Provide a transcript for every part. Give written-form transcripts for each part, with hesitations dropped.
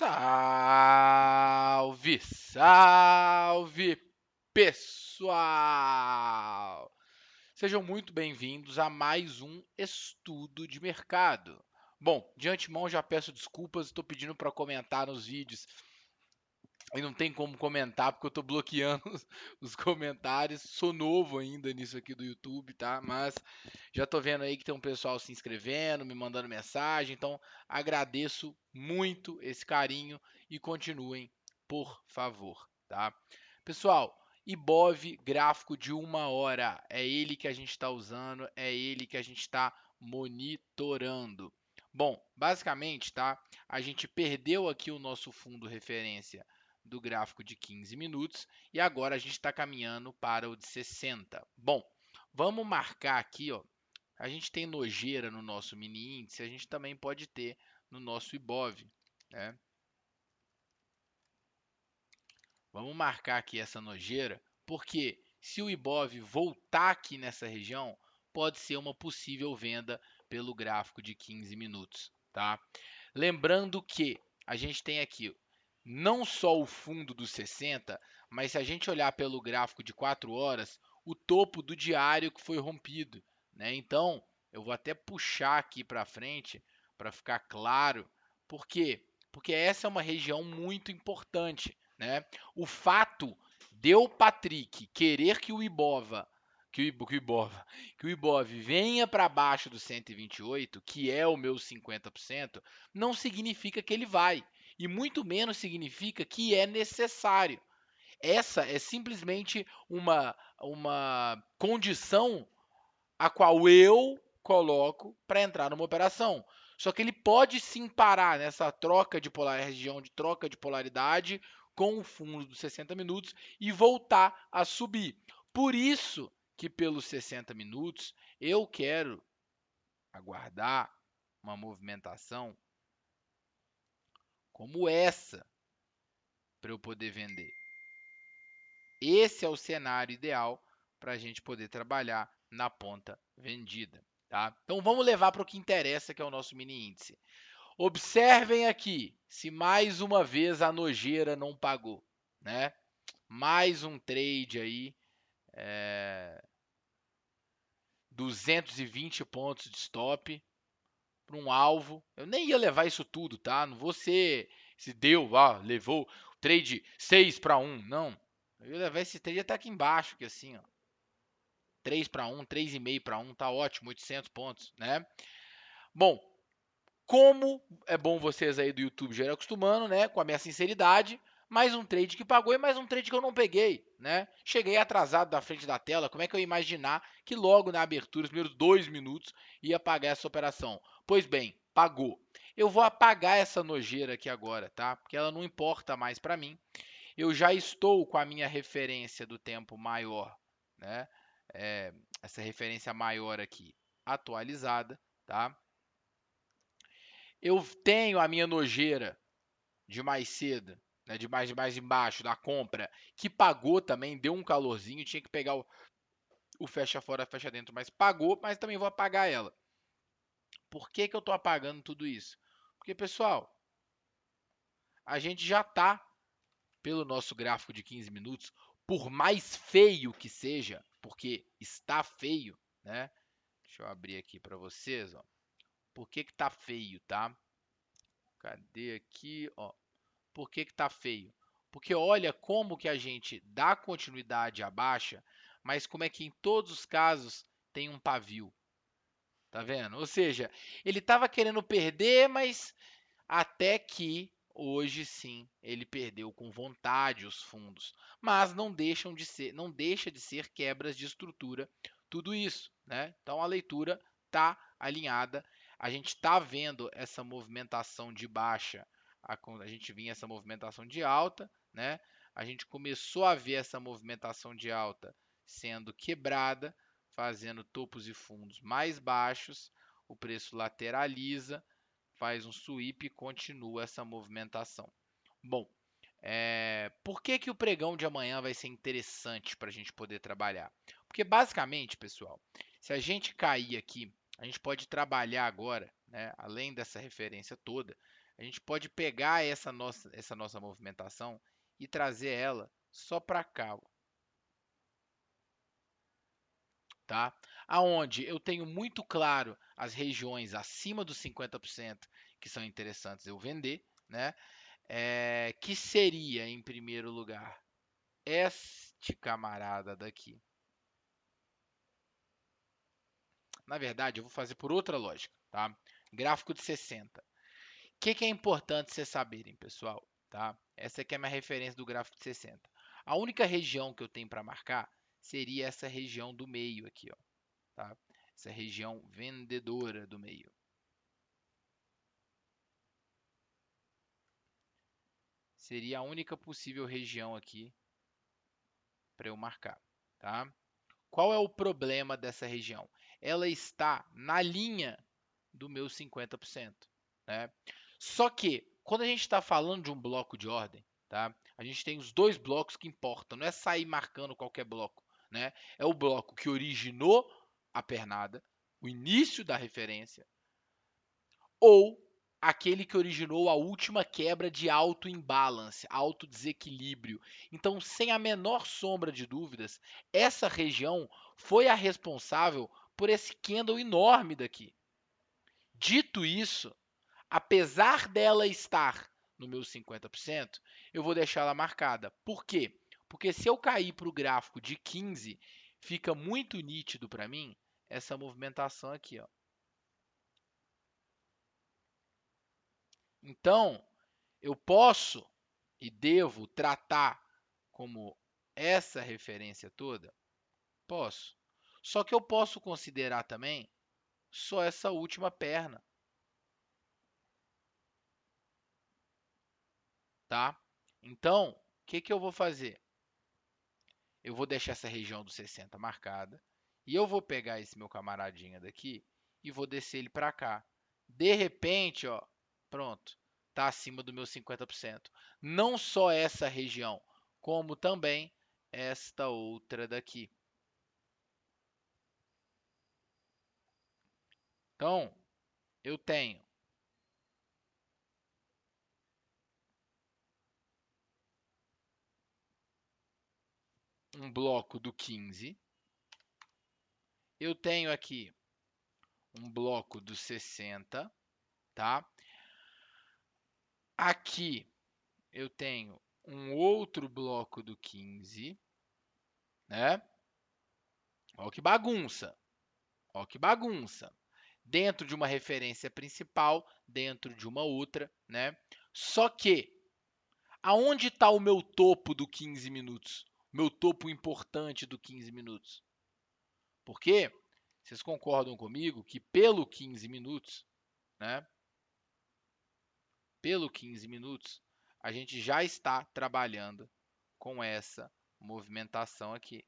Salve, salve, pessoal! Sejam muito bem-vindos a mais um estudo de mercado. Bom, de antemão já peço desculpas, estou pedindo para comentar nos vídeos e não tem como comentar porque eu estou bloqueando os comentários. Sou novo ainda nisso aqui do YouTube, tá? Mas já estou vendo aí que tem um pessoal se inscrevendo, me mandando mensagem, então agradeço muito esse carinho e continuem, por favor, tá? Pessoal, Ibov gráfico de 1 hora, é ele que a gente está usando, é ele que a gente está monitorando. Bom, basicamente, tá? A gente perdeu aqui o nosso fundo referência do gráfico de 15 minutos e agora a gente está caminhando para o de 60. Bom, vamos marcar aqui, ó. A gente tem nojeira no nosso mini índice, a gente também pode ter no nosso Ibov, né? Vamos marcar aqui essa nojeira, porque se o Ibov voltar aqui nessa região, pode ser uma possível venda pelo gráfico de 15 minutos, tá? Lembrando que a gente tem aqui não só o fundo dos 60, mas se a gente olhar pelo gráfico de 4 horas, o topo do diário que foi rompido, né? Então, eu vou até puxar aqui para frente para ficar claro. Por quê? Porque essa é uma região muito importante, né? O fato de o Patrick querer que o Ibova que o Ibov venha para baixo do 128, que é o meu 50%, não significa que ele vai, e muito menos significa que é necessário. Essa é simplesmente uma condição a qual eu coloco para entrar numa operação. Só que ele pode sim parar nessa troca de região de troca de polaridade com o fundo dos 60 minutos e voltar a subir. Por isso que pelos 60 minutos eu quero aguardar uma movimentação como essa para eu poder vender. Esse é o cenário ideal para a gente poder trabalhar na ponta vendida. Tá? Então vamos levar para o que interessa, que é o nosso mini índice. Observem aqui se mais uma vez a nojeira não pagou, né? Mais um trade aí, 220 pontos de stop para um alvo. Eu nem ia levar isso tudo, tá? Não vou ser se deu, levou trade 6 para 1, não. Eu ia levar esse trade até aqui embaixo, que assim, ó, 3 para 1, 3,5 para 1, tá ótimo, 800 pontos, né? Bom, como é bom vocês aí do YouTube já ir acostumando, né, com a minha sinceridade, mais um trade que pagou e mais um trade que eu não peguei, né? Cheguei atrasado da frente da tela, como é que eu ia imaginar que logo na abertura, os primeiros 2 minutos, ia pagar essa operação? Pois bem, pagou. Eu vou apagar essa nojeira aqui agora, tá? Porque ela não importa mais para mim. Eu já estou com a minha referência do tempo maior, né? Essa referência maior aqui atualizada, tá? Eu tenho a minha nojeira de mais cedo, né, de mais embaixo, da compra, que pagou também, deu um calorzinho, tinha que pegar o fecha fora, fecha dentro, mas pagou, mas também vou apagar ela. Por que, que eu estou apagando tudo isso? Porque, pessoal, a gente já está pelo nosso gráfico de 15 minutos, por mais feio que seja, porque está feio, né? Deixa eu abrir aqui para vocês, ó. Por que que tá feio, tá? Cadê aqui, ó? Por que que tá feio? Porque olha como que a gente dá continuidade à baixa, mas como é que em todos os casos tem um pavio, tá vendo? Ou seja, ele estava querendo perder, mas até que hoje sim ele perdeu com vontade os fundos, mas não deixa de ser quebras de estrutura tudo isso, né? Então a leitura está alinhada, a gente está vendo essa movimentação de baixa, a gente vinha essa movimentação de alta, né? A gente começou a ver essa movimentação de alta sendo quebrada, fazendo topos e fundos mais baixos, o preço lateraliza, faz um sweep e continua essa movimentação. Bom, por que, que o pregão de amanhã vai ser interessante para a gente poder trabalhar? Porque basicamente, pessoal, se a gente cair aqui, a gente pode trabalhar agora, né, além dessa referência toda, a gente pode pegar essa nossa movimentação e trazer ela só para cá, ó, tá? Aonde eu tenho muito claro as regiões acima dos 50% que são interessantes eu vender, né? Que seria, em primeiro lugar, este camarada daqui. Na verdade, eu vou fazer por outra lógica, tá? Gráfico de 60. O que é importante vocês saberem, pessoal? Tá? Essa aqui é a minha referência do gráfico de 60. A única região que eu tenho para marcar seria essa região do meio aqui, ó, tá? Essa região vendedora do meio. Seria a única possível região aqui para eu marcar, tá? Qual é o problema dessa região? Ela está na linha do meu 50%, né? Só que, quando a gente está falando de um bloco de ordem, tá? A gente tem os dois blocos que importam, não é sair marcando qualquer bloco, né? É o bloco que originou a pernada, o início da referência, ou aquele que originou a última quebra de alto imbalance, alto desequilíbrio. Então, sem a menor sombra de dúvidas, essa região foi a responsável por esse candle enorme daqui. Dito isso, apesar dela estar no meu 50%, eu vou deixar ela marcada. Por quê? Porque se eu cair para o gráfico de 15, fica muito nítido para mim essa movimentação aqui, ó. Então, eu posso e devo tratar como essa referência toda? Posso. Só que eu posso considerar também só essa última perna, tá? Então, o que eu vou fazer? Eu vou deixar essa região dos 60 marcada e eu vou pegar esse meu camaradinha daqui e vou descer ele para cá. De repente, ó, pronto, tá acima do meu 50%. Não só essa região, como também esta outra daqui. Então, eu tenho um bloco do 15, eu tenho aqui um bloco do 60, tá? Aqui eu tenho um outro bloco do 15, né? Ó que bagunça, ó que bagunça. Dentro de uma referência principal, dentro de uma outra, né? Só que, aonde está o meu topo do 15 minutos? Meu topo importante do 15 minutos? Porque vocês concordam comigo que pelo 15 minutos, né? Pelo 15 minutos, a gente já está trabalhando com essa movimentação aqui.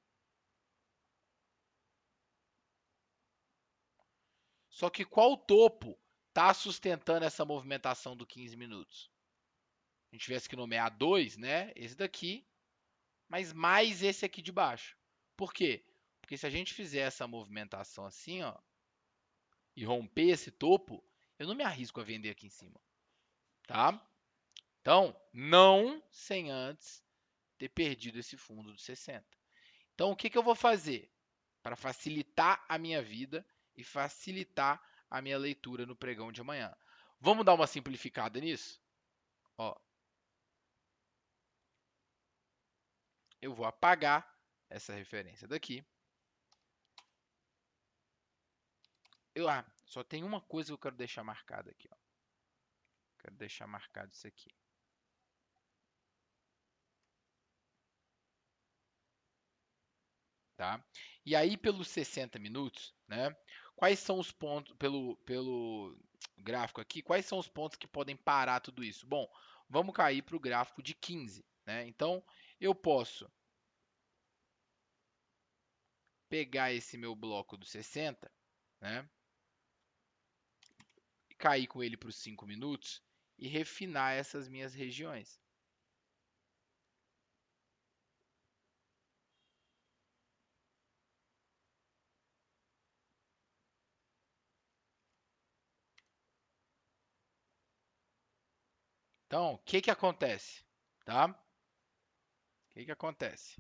Só que qual topo está sustentando essa movimentação do 15 minutos? A gente tivesse que nomear dois, né? Esse daqui, mas mais esse aqui de baixo. Por quê? Porque se a gente fizer essa movimentação assim, ó, e romper esse topo, eu não me arrisco a vender aqui em cima, tá? Então, não sem antes ter perdido esse fundo dos 60. Então, o que eu vou fazer para facilitar a minha vida e facilitar a minha leitura no pregão de amanhã? Vamos dar uma simplificada nisso? Ó, eu vou apagar essa referência daqui. Só tem uma coisa que eu quero deixar marcada aqui, ó. Quero deixar marcado isso aqui. Tá? E aí, pelos 60 minutos, né? Quais são os pontos, pelo gráfico aqui, quais são os pontos que podem parar tudo isso? Bom, vamos cair para o gráfico de 15, né? Então, eu posso pegar esse meu bloco do 60, né? E cair com ele para os 5 minutos e refinar essas minhas regiões. Então, o que que acontece? Tá? O que que acontece?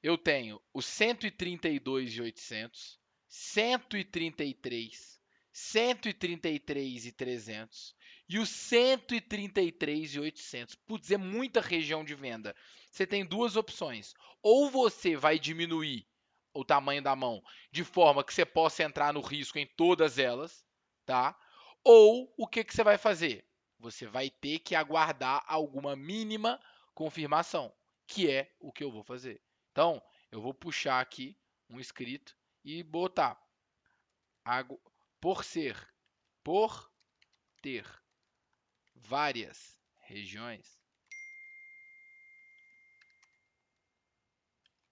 Eu tenho o 132.800, 133, 133.300 e o 133.800. Putz, é muita região de venda. Você tem duas opções. Ou você vai diminuir o tamanho da mão de forma que você possa entrar no risco em todas elas, tá? Ou o que que você vai fazer? Você vai ter que aguardar alguma mínima confirmação, que é o que eu vou fazer. Então, eu vou puxar aqui um escrito e botar por ter várias regiões,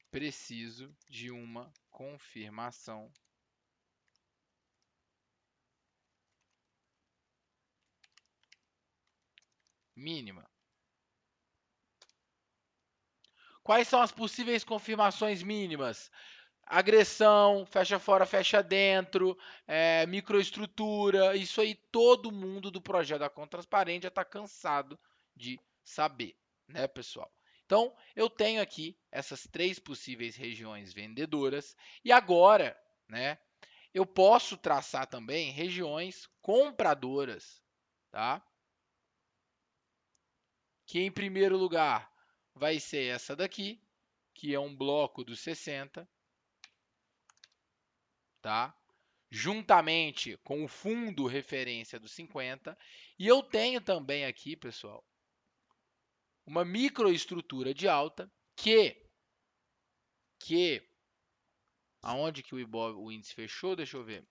preciso de uma confirmação mínima. Quais são as possíveis confirmações mínimas? Agressão, fecha fora, fecha dentro, microestrutura, isso aí todo mundo do projeto da Conta Transparente já está cansado de saber, né, pessoal? Então, eu tenho aqui essas três possíveis regiões vendedoras e agora, né, eu posso traçar também regiões compradoras, tá? Que em primeiro lugar vai ser essa daqui, que é um bloco dos 60, tá? Juntamente com o fundo referência dos 50. E eu tenho também aqui, pessoal, uma microestrutura de alta que aonde que o índice fechou? Deixa eu ver.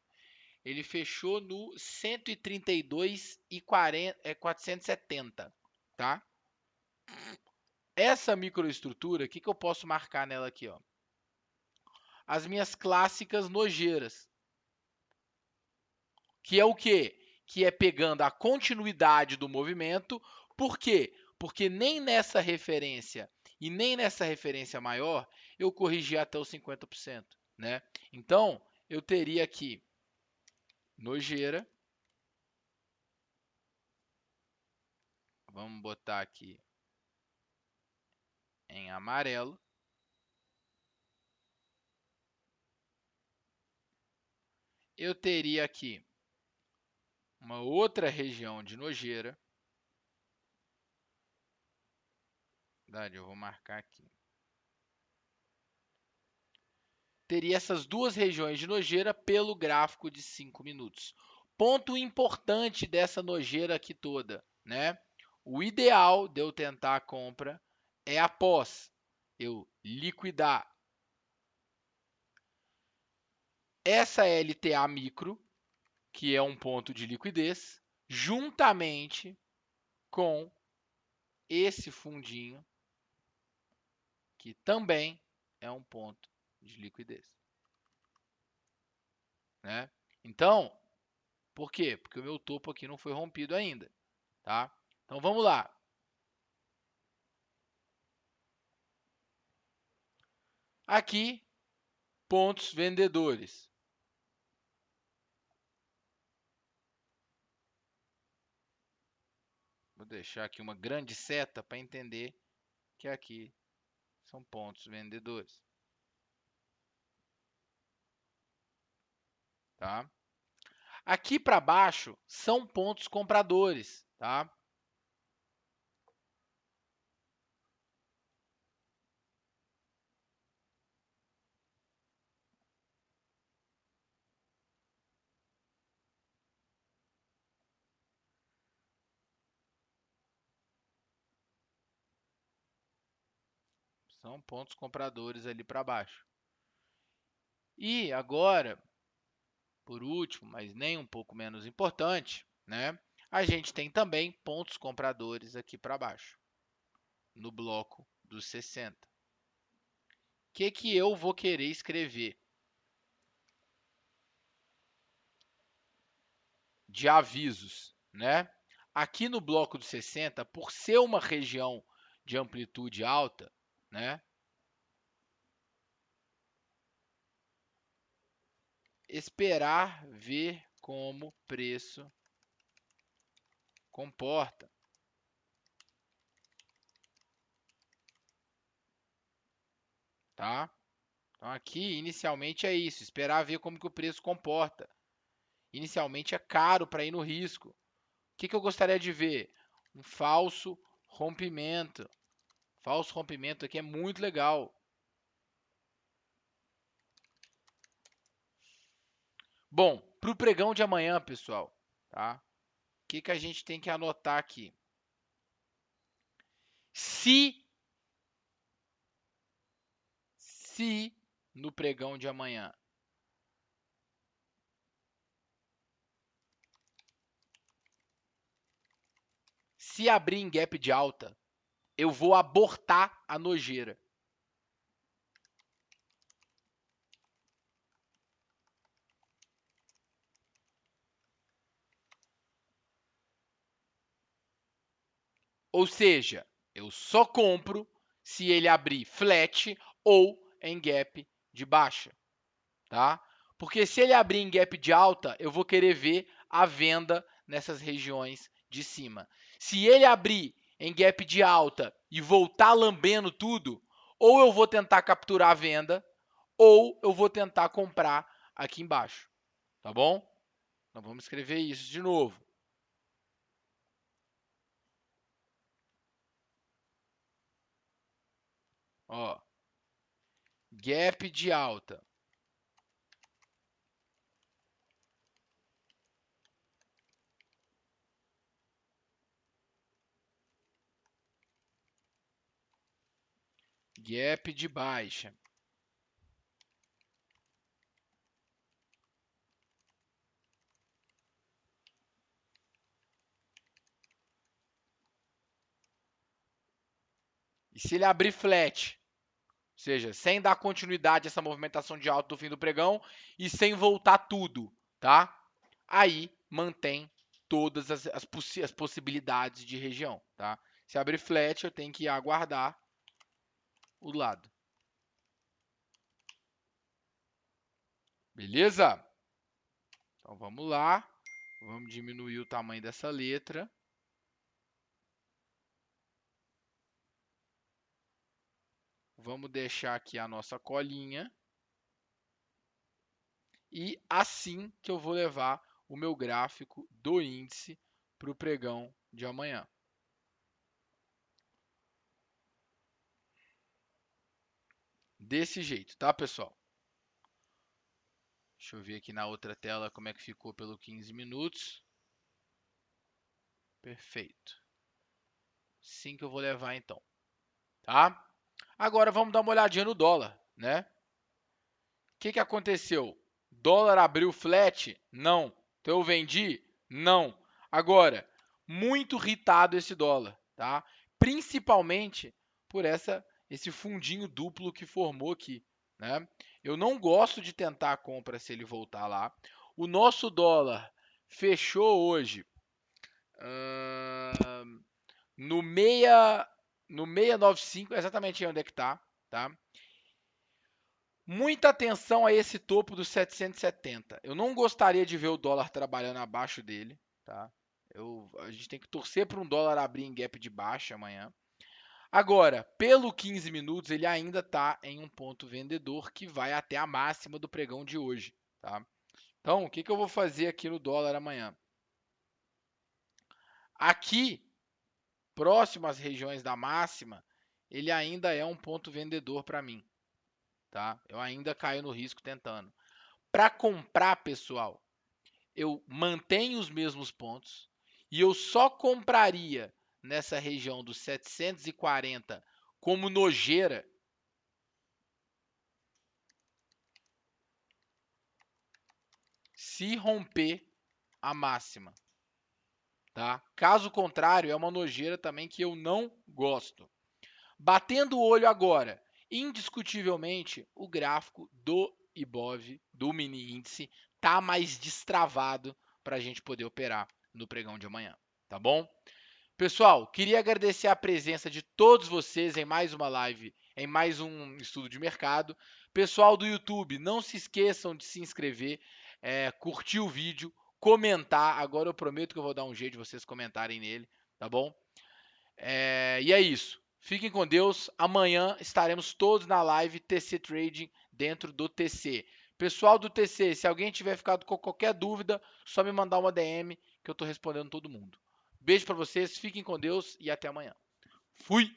Ele fechou no 132.470, tá? Essa microestrutura, o que que eu posso marcar nela aqui, ó? As minhas clássicas nojeiras, que é o quê? Que é pegando a continuidade do movimento. Por quê? Porque nem nessa referência e nem nessa referência maior eu corrigi até os 50%, né? Então, eu teria aqui nojeira, vamos botar aqui em amarelo. Eu teria aqui uma outra região de nojeira. Verdade, eu vou marcar aqui. Teria essas duas regiões de nojeira pelo gráfico de 5 minutos. Ponto importante dessa nojeira aqui toda, né? O ideal de eu tentar a compra é após eu liquidar essa LTA micro, que é um ponto de liquidez, juntamente com esse fundinho, que também é um ponto de liquidez, né? Então, por quê? Porque o meu topo aqui não foi rompido ainda, tá? Então vamos lá. Aqui, pontos vendedores. Vou deixar aqui uma grande seta para entender que aqui são pontos vendedores, tá? Aqui para baixo são pontos compradores, tá? São pontos compradores ali para baixo. E agora, por último, mas nem um pouco menos importante, né? A gente tem também pontos compradores aqui para baixo, no bloco dos 60. O que que eu vou querer escrever de avisos, né? Aqui no bloco dos 60, por ser uma região de amplitude alta, né? Esperar ver como o preço comporta. tá? Então aqui, inicialmente é isso, esperar ver como que o preço comporta. Inicialmente é caro para ir no risco. O que eu gostaria de ver? Um falso rompimento. Falso rompimento aqui é muito legal. Bom, para o pregão de amanhã, pessoal, tá? O que a gente tem que anotar aqui? Se no pregão de amanhã se abrir em gap de alta, eu vou abortar a nojeira. Ou seja, eu só compro se ele abrir flat ou em gap de baixa, tá? Porque se ele abrir em gap de alta, eu vou querer ver a venda nessas regiões de cima. Se ele abrir em gap de alta e voltar lambendo tudo, ou eu vou tentar capturar a venda, ou eu vou tentar comprar aqui embaixo, tá bom? Então vamos escrever isso de novo. Ó, gap de alta. Gap de baixa. E se ele abrir flat, ou seja, sem dar continuidade a essa movimentação de alta do fim do pregão e sem voltar tudo, tá? Aí mantém todas as possibilidades de região, tá? Se abrir flat, eu tenho que aguardar o lado. Beleza? Então vamos lá. Vamos diminuir o tamanho dessa letra. Vamos deixar aqui a nossa colinha. E assim que eu vou levar o meu gráfico do índice para o pregão de amanhã. Desse jeito, tá, pessoal? Deixa eu ver aqui na outra tela como é que ficou pelo 15 minutos. Perfeito. Assim que eu vou levar, então. Tá? Agora vamos dar uma olhadinha no dólar, né? O que aconteceu? Dólar abriu flat? Não. Então eu vendi? Não. Agora, muito irritado esse dólar, tá? Principalmente por esse fundinho duplo que formou aqui, né? Eu não gosto de tentar a compra se ele voltar lá. O nosso dólar fechou hoje no 695, exatamente aí onde é que tá? Muita atenção a esse topo dos 770. Eu não gostaria de ver o dólar trabalhando abaixo dele, tá? A gente tem que torcer para um dólar abrir em gap de baixa amanhã. Agora, pelo 15 minutos, ele ainda está em um ponto vendedor que vai até a máxima do pregão de hoje, tá? Então, o que eu vou fazer aqui no dólar amanhã? Aqui, próximo às regiões da máxima, ele ainda é um ponto vendedor para mim, tá? Eu ainda caio no risco tentando. Para comprar, pessoal, eu mantenho os mesmos pontos e eu só compraria nessa região dos 740 como nojeira se romper a máxima, tá? Caso contrário, é uma nojeira também que eu não gosto. Batendo o olho agora, indiscutivelmente, o gráfico do Ibov, do mini índice, tá mais destravado para a gente poder operar no pregão de amanhã, tá bom? Pessoal, queria agradecer a presença de todos vocês em mais uma live, em mais um estudo de mercado. Pessoal do YouTube, não se esqueçam de se inscrever, curtir o vídeo, comentar. Agora eu prometo que eu vou dar um jeito de vocês comentarem nele, tá bom? E é isso. Fiquem com Deus. Amanhã estaremos todos na live TC Trading dentro do TC. Pessoal do TC, se alguém tiver ficado com qualquer dúvida, só me mandar uma DM que eu estou respondendo todo mundo. Beijo para vocês, fiquem com Deus e até amanhã. Fui!